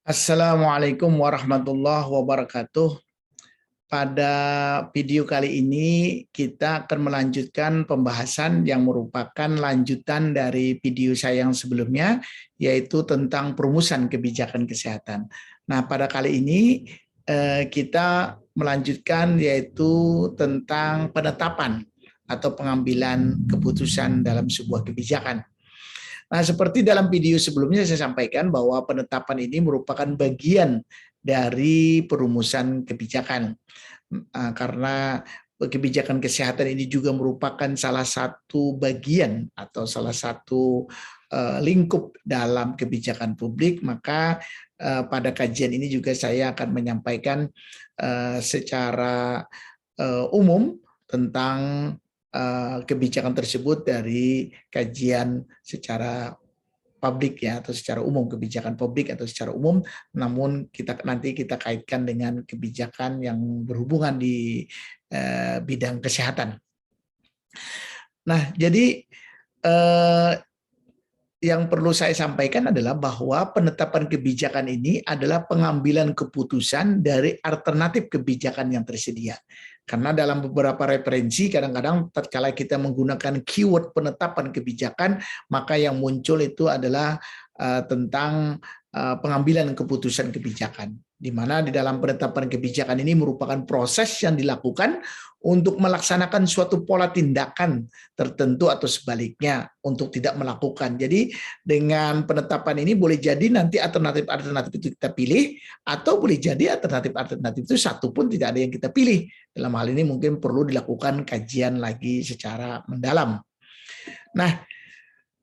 Assalamualaikum warahmatullahi wabarakatuh. Pada video kali ini kita akan melanjutkan pembahasan yang merupakan lanjutan dari video saya yang sebelumnya, yaitu tentang perumusan kebijakan kesehatan. Nah, pada kali ini kita melanjutkan yaitu tentang penetapan atau pengambilan keputusan dalam sebuah kebijakan. Nah, seperti dalam video sebelumnya saya sampaikan bahwa penetapan ini merupakan bagian dari perumusan kebijakan. Karena kebijakan kesehatan ini juga merupakan salah satu bagian atau salah satu lingkup dalam kebijakan publik, maka pada kajian ini juga saya akan menyampaikan secara umum tentang kebijakan tersebut dari kajian secara publik ya, atau secara umum, kebijakan publik atau secara umum, namun nanti kita kaitkan dengan kebijakan yang berhubungan di bidang kesehatan. Nah, jadi yang perlu saya sampaikan adalah bahwa penetapan kebijakan ini adalah pengambilan keputusan dari alternatif kebijakan yang tersedia. Karena dalam beberapa referensi kadang-kadang tatkala kita menggunakan keyword penetapan kebijakan, maka yang muncul itu adalah tentang pengambilan keputusan kebijakan, di mana di dalam penetapan kebijakan ini merupakan proses yang dilakukan untuk melaksanakan suatu pola tindakan tertentu atau sebaliknya untuk tidak melakukan. Jadi dengan penetapan ini boleh jadi nanti alternatif-alternatif itu kita pilih, atau boleh jadi alternatif-alternatif itu satu pun tidak ada yang kita pilih. Dalam hal ini mungkin perlu dilakukan kajian lagi secara mendalam. Nah,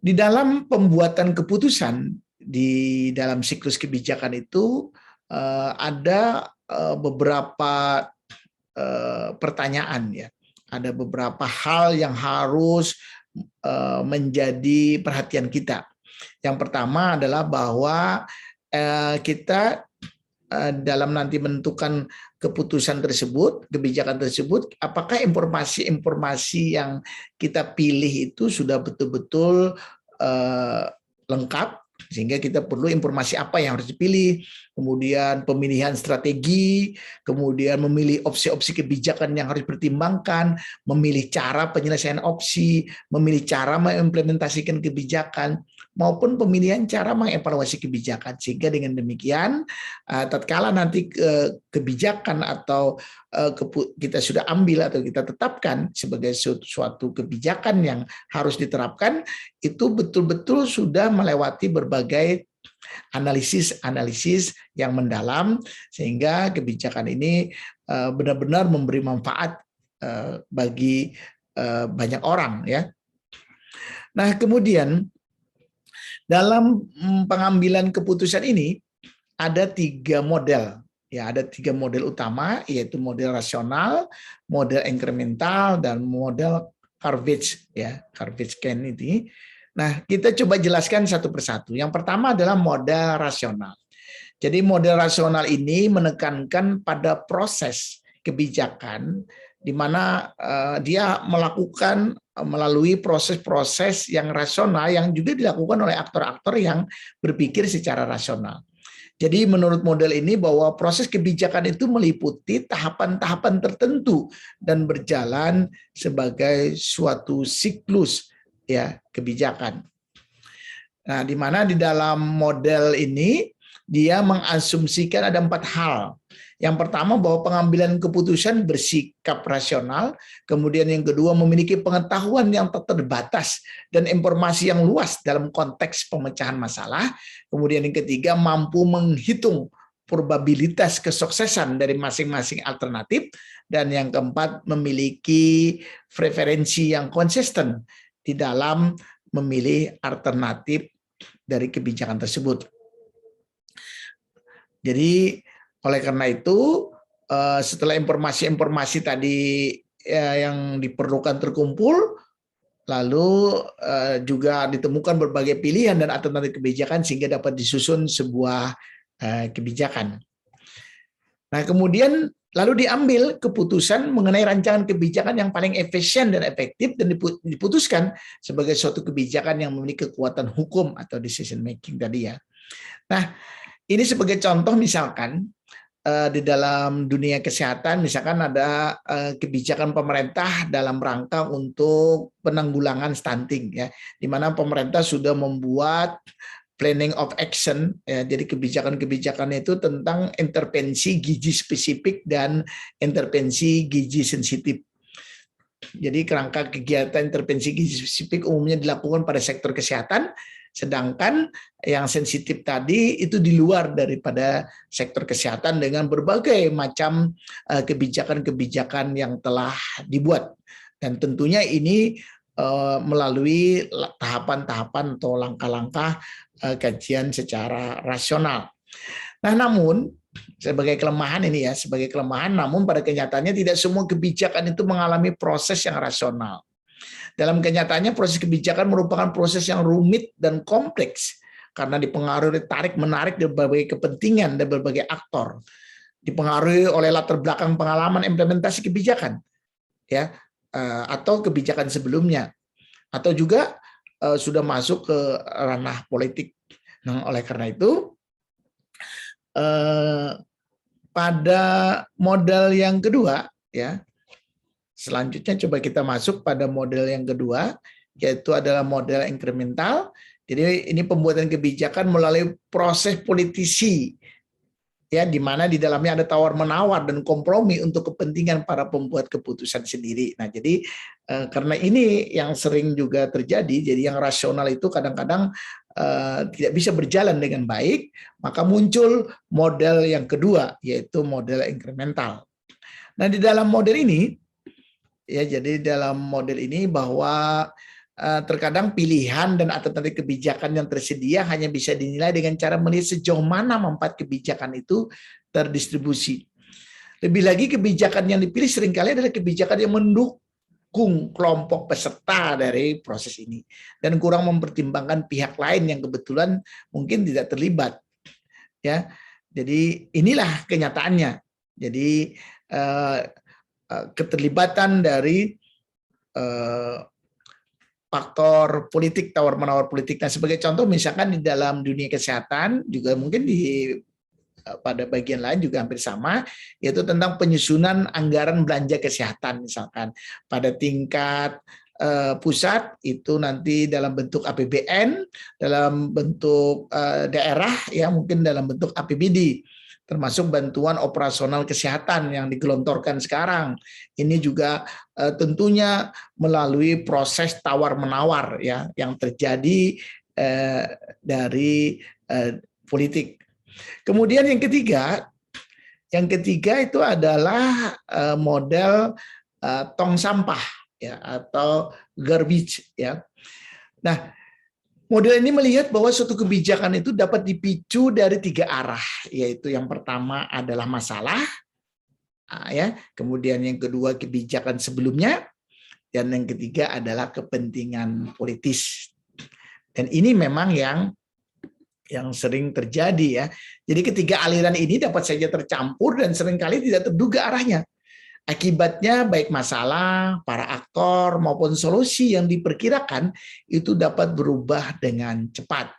di dalam pembuatan keputusan di dalam siklus kebijakan itu ada beberapa pertanyaan ya. Ada beberapa hal yang harus menjadi perhatian kita. Yang pertama adalah bahwa kita dalam nanti menentukan keputusan tersebut, kebijakan tersebut, apakah informasi-informasi yang kita pilih itu sudah betul-betul lengkap, sehingga kita perlu informasi apa yang harus dipilih, kemudian pemilihan strategi, kemudian memilih opsi-opsi kebijakan yang harus dipertimbangkan, memilih cara penyelesaian opsi, memilih cara mengimplementasikan kebijakan, maupun pemilihan cara mengevaluasi kebijakan. Sehingga dengan demikian, tatkala nanti kebijakan atau kita sudah ambil atau kita tetapkan sebagai suatu kebijakan yang harus diterapkan, itu betul-betul sudah melewati berbagai analisis yang mendalam, sehingga kebijakan ini benar-benar memberi manfaat bagi banyak orang ya. Nah, kemudian dalam pengambilan keputusan ini ada 3 model. Ya, ada 3 model utama, yaitu model rasional, model inkremental, dan model Harvage ya, Harvage-Kent ini. Nah, kita coba jelaskan satu persatu. Yang pertama adalah model rasional. Jadi model rasional ini menekankan pada proses kebijakan, di mana dia melakukan melalui proses-proses yang rasional yang juga dilakukan oleh aktor-aktor yang berpikir secara rasional. Jadi menurut model ini bahwa proses kebijakan itu meliputi tahapan-tahapan tertentu dan berjalan sebagai suatu siklus ya kebijakan. Nah, di mana di dalam model ini dia mengasumsikan ada 4 hal. Yang pertama bahwa pengambilan keputusan bersikap rasional, kemudian yang kedua memiliki pengetahuan yang terbatas dan informasi yang luas dalam konteks pemecahan masalah, kemudian yang ketiga mampu menghitung probabilitas kesuksesan dari masing-masing alternatif, dan yang keempat memiliki preferensi yang konsisten di dalam memilih alternatif dari kebijakan tersebut. Jadi oleh karena itu, setelah informasi-informasi tadi yang diperlukan terkumpul, lalu juga ditemukan berbagai pilihan dan alternatif kebijakan sehingga dapat disusun sebuah kebijakan. Nah, kemudian lalu diambil keputusan mengenai rancangan kebijakan yang paling efisien dan efektif dan diputuskan sebagai suatu kebijakan yang memiliki kekuatan hukum atau decision making tadi ya. Nah, Ini sebagai contoh misalkan di dalam dunia kesehatan misalkan ada kebijakan pemerintah dalam rangka untuk penanggulangan stunting ya, di mana pemerintah sudah membuat planning of action ya, jadi kebijakan-kebijakan itu tentang intervensi gizi spesifik dan intervensi gizi sensitif. Jadi kerangka kegiatan intervensi gizi spesifik umumnya dilakukan pada sektor kesehatan, sedangkan yang sensitif tadi itu di luar daripada sektor kesehatan dengan berbagai macam kebijakan-kebijakan yang telah dibuat. Dan tentunya ini melalui tahapan-tahapan atau langkah-langkah kajian secara rasional. Nah, namun sebagai kelemahan ini ya, sebagai kelemahan, namun pada kenyataannya tidak semua kebijakan itu mengalami proses yang rasional. Dalam kenyataannya proses kebijakan merupakan proses yang rumit dan kompleks karena dipengaruhi tarik-menarik dari berbagai kepentingan dan berbagai aktor, dipengaruhi oleh latar belakang pengalaman implementasi kebijakan, ya, atau kebijakan sebelumnya, atau juga sudah masuk ke ranah politik. Nah, oleh karena itu, pada model yang kedua, ya. Selanjutnya coba kita masuk pada model yang kedua, yaitu adalah model inkremental. Jadi ini pembuatan kebijakan melalui proses politisi, ya, di mana di dalamnya ada tawar-menawar dan kompromi untuk kepentingan para pembuat keputusan sendiri. Nah, jadi karena ini yang sering juga terjadi, jadi yang rasional itu kadang-kadang tidak bisa berjalan dengan baik, maka muncul model yang kedua, yaitu model inkremental. Nah, di dalam model ini, ya, jadi dalam model ini bahwa terkadang pilihan dan alternatif kebijakan yang tersedia hanya bisa dinilai dengan cara melihat sejauh mana manfaat kebijakan itu terdistribusi. Lebih lagi kebijakan yang dipilih seringkali adalah kebijakan yang mendukung kelompok peserta dari proses ini dan kurang mempertimbangkan pihak lain yang kebetulan mungkin tidak terlibat. Ya, jadi inilah kenyataannya. Jadi keterlibatan dari faktor politik, tawar-menawar politik. Nah, sebagai contoh misalkan di dalam dunia kesehatan, juga mungkin pada bagian lain juga hampir sama, yaitu tentang penyusunan anggaran belanja kesehatan misalkan. Pada tingkat pusat itu nanti dalam bentuk APBN, dalam bentuk daerah ya mungkin dalam bentuk APBD, termasuk bantuan operasional kesehatan yang digelontorkan sekarang. Ini juga tentunya melalui proses tawar-menawar ya yang terjadi dari politik. Kemudian yang ketiga itu adalah model tong sampah ya atau garbage ya. Nah, model ini melihat bahwa suatu kebijakan itu dapat dipicu dari 3 arah, yaitu yang pertama adalah masalah, ya, kemudian yang kedua kebijakan sebelumnya, dan yang ketiga adalah kepentingan politis. Dan ini memang yang sering terjadi ya. Jadi ketiga aliran ini dapat saja tercampur dan seringkali tidak terduga arahnya. Akibatnya baik masalah, para aktor maupun solusi yang diperkirakan itu dapat berubah dengan cepat.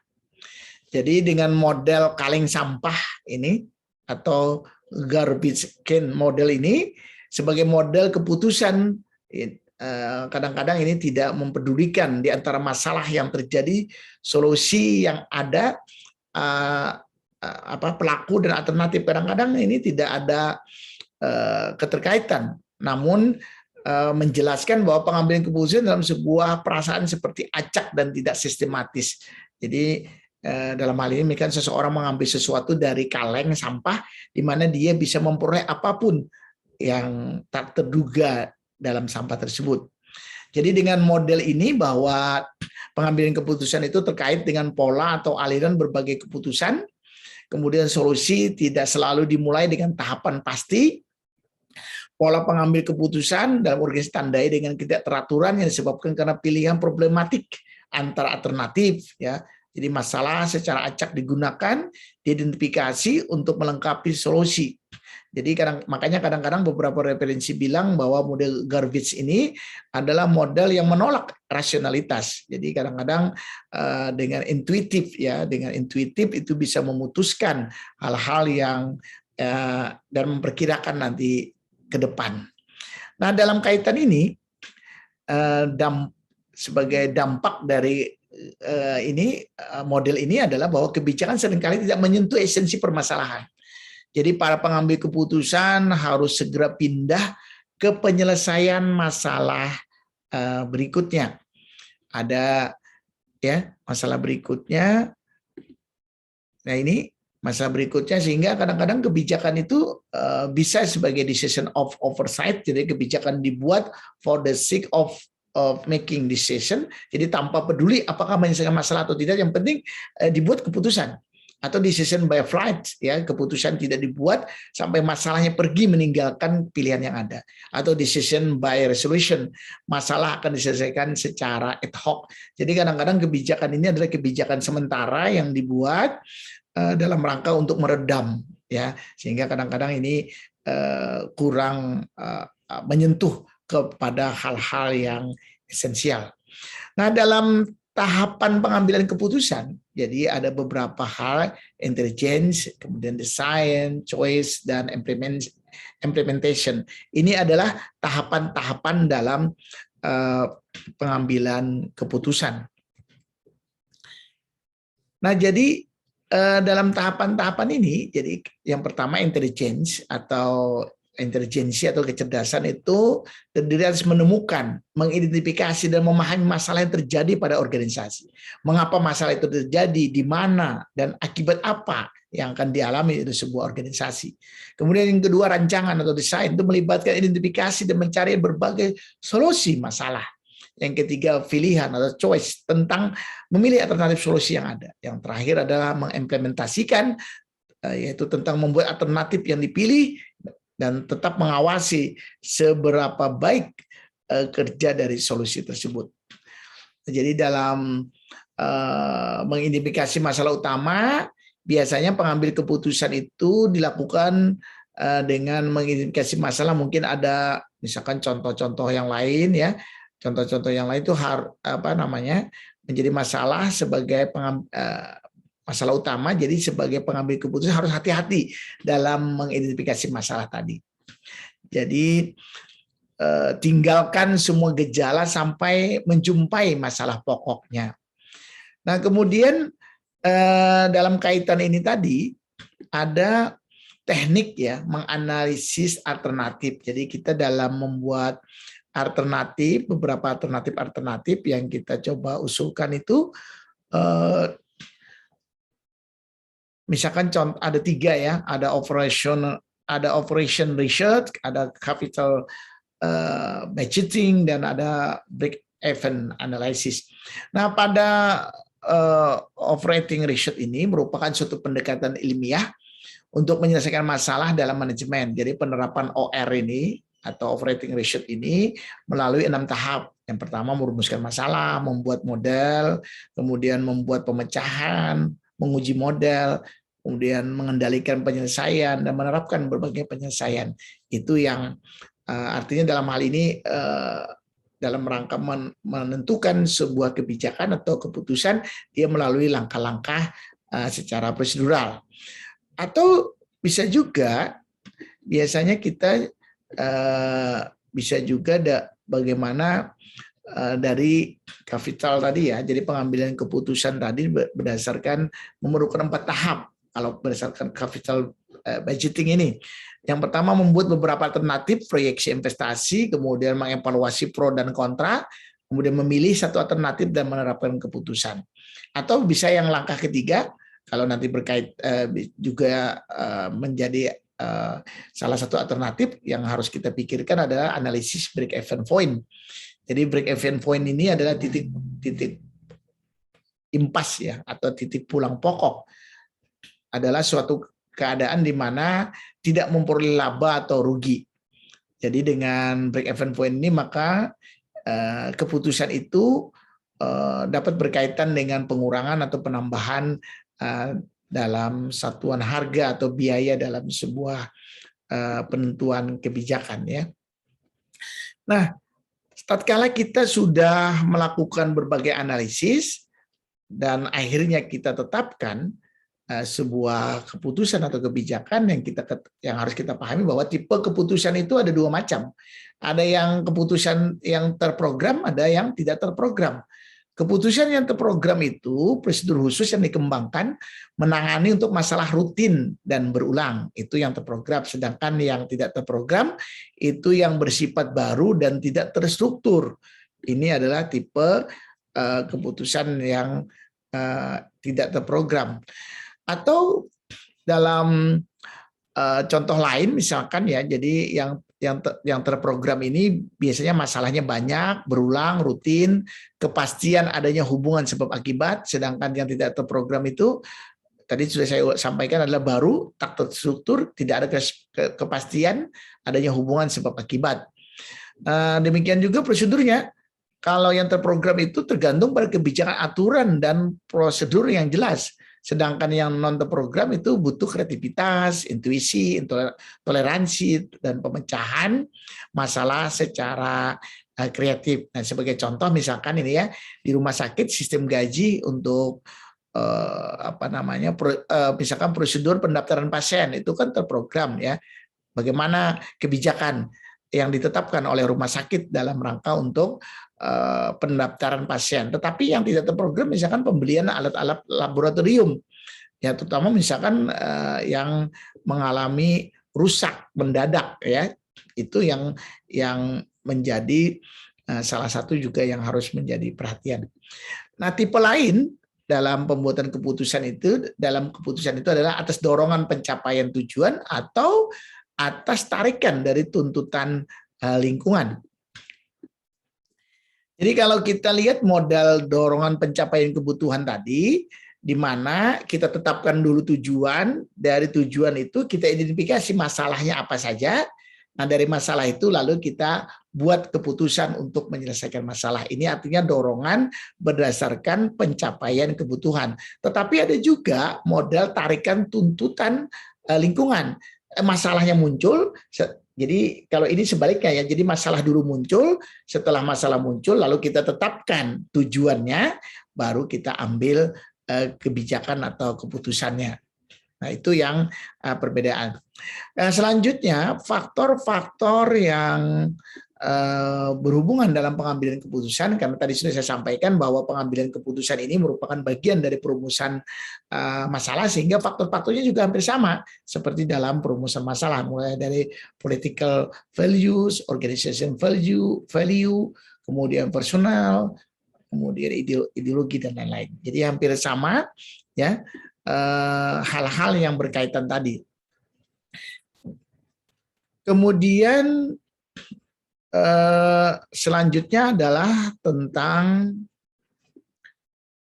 Jadi dengan model kaleng sampah ini atau garbage can model ini sebagai model keputusan, kadang-kadang ini tidak mempedulikan di antara masalah yang terjadi, solusi yang ada, pelaku dan alternatif. Kadang-kadang ini tidak ada keterkaitan, namun menjelaskan bahwa pengambilan keputusan dalam sebuah perasaan seperti acak dan tidak sistematis. Jadi dalam hal ini kan seseorang mengambil sesuatu dari kaleng sampah di mana dia bisa memperoleh apapun yang tak terduga dalam sampah tersebut. Jadi dengan model ini bahwa pengambilan keputusan itu terkait dengan pola atau aliran berbagai keputusan, kemudian solusi tidak selalu dimulai dengan tahapan pasti, pola pengambil keputusan dalam organisasi tandai dengan ketidakteraturan yang disebabkan karena pilihan problematik antara alternatif ya, Jadi masalah secara acak digunakan, diidentifikasi untuk melengkapi solusi. Jadi makanya kadang-kadang beberapa referensi bilang bahwa model Garvich ini adalah model yang menolak rasionalitas. Jadi kadang-kadang dengan intuitif ya, dengan intuitif itu bisa memutuskan hal-hal yang dan memperkirakan nanti ke depan. Nah, dalam kaitan ini sebagai dampak dari model ini adalah bahwa kebijakan seringkali tidak menyentuh esensi permasalahan. Jadi para pengambil keputusan harus segera pindah ke penyelesaian masalah berikutnya. Ada ya masalah berikutnya. Nah ini masalah berikutnya, sehingga kadang-kadang kebijakan itu bisa sebagai decision of oversight. Jadi kebijakan dibuat for the sake of making decision. Jadi tanpa peduli apakah menyelesaikan masalah atau tidak, yang penting dibuat keputusan. Atau decision by flight, ya, keputusan tidak dibuat sampai masalahnya pergi meninggalkan pilihan yang ada. Atau decision by resolution, masalah akan diselesaikan secara ad hoc. Jadi kadang-kadang kebijakan ini adalah kebijakan sementara yang dibuat dalam rangka untuk meredam, ya, sehingga kadang-kadang ini kurang menyentuh kepada hal-hal yang esensial. Nah, dalam tahapan pengambilan keputusan, jadi ada beberapa hal: intelligence, kemudian design, choice, dan implementation. Ini adalah tahapan-tahapan dalam pengambilan keputusan. Nah, jadi dalam tahapan-tahapan ini, jadi yang pertama intelligence atau intelijensi atau kecerdasan itu terdiri atas menemukan, mengidentifikasi dan memahami masalah yang terjadi pada organisasi. Mengapa masalah itu terjadi, di mana, dan akibat apa yang akan dialami oleh sebuah organisasi. Kemudian yang kedua, rancangan atau desain itu melibatkan identifikasi dan mencari berbagai solusi masalah. Yang ketiga, pilihan atau choice, tentang memilih alternatif solusi yang ada. Yang terakhir adalah mengimplementasikan, yaitu tentang membuat alternatif yang dipilih dan tetap mengawasi seberapa baik kerja dari solusi tersebut. Jadi dalam mengidentifikasi masalah utama, biasanya pengambil keputusan itu dilakukan dengan mengidentifikasi masalah. Mungkin ada misalkan contoh-contoh yang lain, ya. Contoh-contoh yang lain itu menjadi masalah sebagai masalah utama. Jadi sebagai pengambil keputusan harus hati-hati dalam mengidentifikasi masalah tadi. Jadi tinggalkan semua gejala sampai menjumpai masalah pokoknya. Nah, kemudian dalam kaitan ini tadi ada teknik, ya, menganalisis alternatif. Jadi kita dalam membuat alternatif, beberapa alternatif yang kita coba usulkan itu misalkan contoh ada 3, ya, ada operation research, ada capital budgeting, dan ada break-even analysis. Nah, pada operating research ini merupakan suatu pendekatan ilmiah untuk menyelesaikan masalah dalam manajemen. Jadi penerapan OR ini atau operating research ini melalui 6 tahap. Yang pertama, merumuskan masalah, membuat model, kemudian membuat pemecahan, menguji model, kemudian mengendalikan penyelesaian dan menerapkan berbagai penyelesaian. Itu yang artinya dalam hal ini dalam rangka menentukan sebuah kebijakan atau keputusan, dia melalui langkah-langkah secara prosedural. Atau bisa juga biasanya kita bisa juga bagaimana dari kapital tadi, ya. Jadi pengambilan keputusan tadi berdasarkan memerlukan 4 tahap kalau berdasarkan capital budgeting ini. Yang pertama, membuat beberapa alternatif proyeksi investasi, kemudian mengevaluasi pro dan kontra, kemudian memilih satu alternatif dan menerapkan keputusan. Atau bisa yang langkah ketiga, kalau nanti berkait juga menjadi salah satu alternatif yang harus kita pikirkan adalah analisis break-even point. Jadi break-even point ini adalah titik impas, ya, atau titik pulang pokok. Adalah suatu keadaan di mana tidak memperoleh laba atau rugi. Jadi dengan break-even point ini maka keputusan itu dapat berkaitan dengan pengurangan atau penambahan dalam satuan harga atau biaya dalam sebuah penentuan kebijakan ya. Nah, tatkala kita sudah melakukan berbagai analisis dan akhirnya kita tetapkan sebuah keputusan atau kebijakan yang harus kita pahami bahwa tipe keputusan itu ada dua macam. Ada yang keputusan yang terprogram, ada yang tidak terprogram. Keputusan yang terprogram itu prosedur khusus yang dikembangkan menangani untuk masalah rutin dan berulang. Itu yang terprogram. Sedangkan yang tidak terprogram itu yang bersifat baru dan tidak terstruktur. Ini adalah tipe keputusan yang tidak terprogram. Atau dalam contoh lain misalkan ya, jadi yang terprogram ini biasanya masalahnya banyak, berulang, rutin, kepastian adanya hubungan sebab akibat, sedangkan yang tidak terprogram itu tadi sudah saya sampaikan adalah baru, tak terstruktur, tidak ada kepastian adanya hubungan sebab akibat. Demikian juga prosedurnya. Kalau yang terprogram itu tergantung pada kebijakan aturan dan prosedur yang jelas. Sedangkan yang non terprogram itu butuh kreativitas, intuisi, toleransi, dan pemecahan masalah secara kreatif. Nah, sebagai contoh misalkan ini ya, di rumah sakit sistem gaji untuk misalkan prosedur pendaftaran pasien itu kan terprogram ya. Bagaimana kebijakan yang ditetapkan oleh rumah sakit dalam rangka untuk pendaftaran pasien. Tetapi yang tidak terprogram misalkan pembelian alat-alat laboratorium, ya terutama misalkan yang mengalami rusak mendadak ya, itu yang menjadi salah satu juga yang harus menjadi perhatian. Nah, tipe lain dalam pembuatan keputusan itu adalah atas dorongan pencapaian tujuan atau atas tarikan dari tuntutan lingkungan. Jadi kalau kita lihat modal dorongan pencapaian kebutuhan tadi, di mana kita tetapkan dulu tujuan, dari tujuan itu kita identifikasi masalahnya apa saja, nah dari masalah itu lalu kita buat keputusan untuk menyelesaikan masalah. Ini artinya dorongan berdasarkan pencapaian kebutuhan. Tetapi ada juga modal tarikan tuntutan lingkungan. Masalahnya muncul, jadi kalau ini sebaliknya ya, jadi masalah dulu muncul, setelah masalah muncul lalu kita tetapkan tujuannya, baru kita ambil kebijakan atau keputusannya. Nah itu yang perbedaan. Selanjutnya faktor-faktor yang berhubungan dalam pengambilan keputusan, karena tadi sudah saya sampaikan bahwa pengambilan keputusan ini merupakan bagian dari perumusan masalah, sehingga faktor-faktornya juga hampir sama seperti dalam perumusan masalah, mulai dari political values, organization value, kemudian personal, kemudian ideologi dan lain-lain. Jadi hampir sama ya, hal-hal yang berkaitan tadi. Kemudian selanjutnya adalah tentang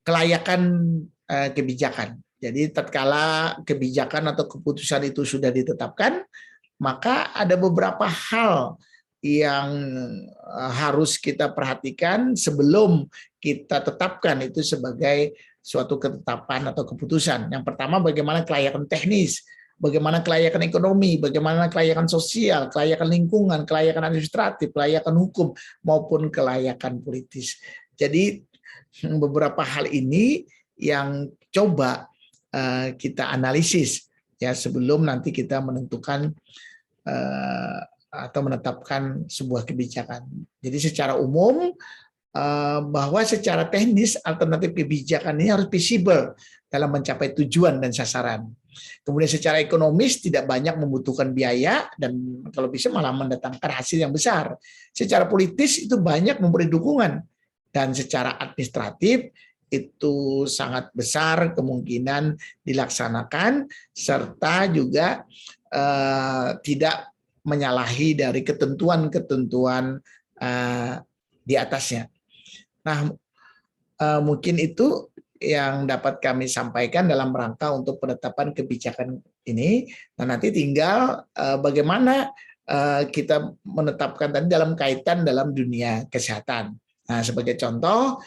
kelayakan kebijakan. Jadi tatkala kebijakan atau keputusan itu sudah ditetapkan, maka ada beberapa hal yang harus kita perhatikan sebelum kita tetapkan itu sebagai suatu ketetapan atau keputusan. Yang pertama, bagaimana kelayakan teknis, bagaimana kelayakan ekonomi, bagaimana kelayakan sosial, kelayakan lingkungan, kelayakan administratif, kelayakan hukum, maupun kelayakan politis. Jadi beberapa hal ini yang coba kita analisis ya sebelum nanti kita menentukan atau menetapkan sebuah kebijakan. Jadi secara umum bahwa secara teknis alternatif kebijakan ini harus visible dalam mencapai tujuan dan sasaran. Kemudian secara ekonomis tidak banyak membutuhkan biaya dan kalau bisa malah mendatangkan hasil yang besar. Secara politis itu banyak memberi dukungan dan secara administratif itu sangat besar kemungkinan dilaksanakan serta juga tidak menyalahi dari ketentuan-ketentuan di atasnya. Nah, mungkin itu yang dapat kami sampaikan dalam rangka untuk penetapan kebijakan ini. Nah, nanti tinggal bagaimana kita menetapkan tadi dalam kaitan dalam dunia kesehatan. Nah, sebagai contoh,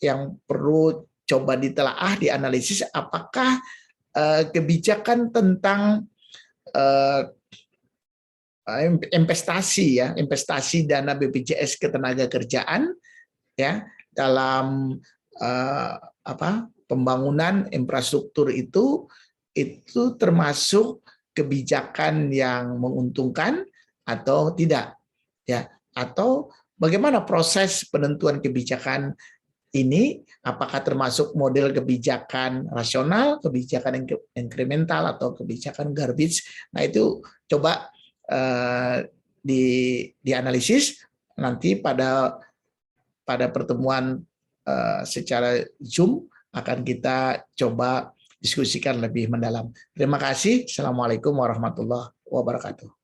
yang perlu coba ditelaah, dianalisis, apakah kebijakan tentang investasi dana BPJS Ketenagakerjaan ya dalam pembangunan infrastruktur itu termasuk kebijakan yang menguntungkan atau tidak ya, atau bagaimana proses penentuan kebijakan ini, apakah termasuk model kebijakan rasional, kebijakan inkremental, atau kebijakan garbage. Nah, itu coba dianalisis nanti pada pertemuan secara Zoom akan kita coba diskusikan lebih mendalam. Terima kasih. Assalamualaikum warahmatullahi wabarakatuh.